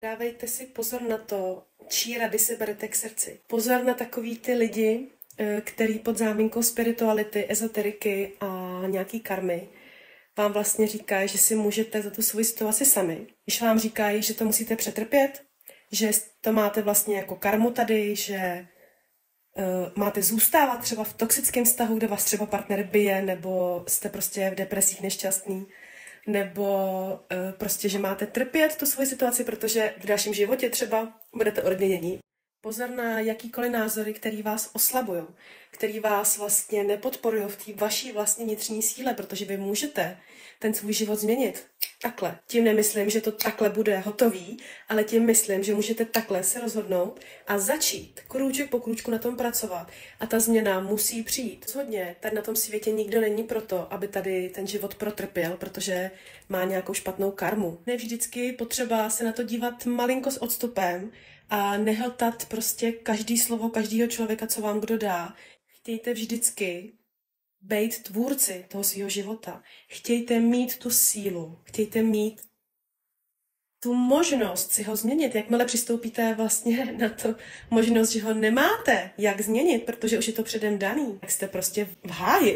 Dávejte si pozor na to, čí rady si berete k srdci. Pozor na takový ty lidi, který pod záminkou spirituality, ezoteriky a nějaký karmy vám vlastně říkají, že si můžete za tu svou situaci sami. Když vám říkají, že to musíte přetrpět, že to máte vlastně jako karmu tady, že máte zůstávat třeba v toxickém vztahu, kde vás třeba partner bije, nebo jste prostě v depresích nešťastný, nebo prostě, že máte trpět tu svoji situaci, protože v dalším životě třeba budete odměnění. Pozor na jakýkoliv názory, který vás oslabují, který vás vlastně nepodporují v té vaší vlastní vnitřní síle, protože vy můžete ten svůj život změnit. Takhle. Tím nemyslím, že to takhle bude hotový, ale tím myslím, že můžete takhle se rozhodnout a začít krůček po krůčku na tom pracovat. A ta změna musí přijít. Rozhodně, tady na tom světě nikdo není proto, aby tady ten život protrpěl, protože má nějakou špatnou karmu. Ne vždycky potřeba se na to dívat malinko s odstupem a nehltat prostě každý slovo každého člověka, co vám kdo dá. Chtějte vždycky být tvůrci toho svého života. Chtějte mít tu sílu, chtějte mít tu možnost si ho změnit. Jakmile přistoupíte vlastně na to možnost, že ho nemáte, jak změnit, protože už je to předem daný, tak jste prostě v háji.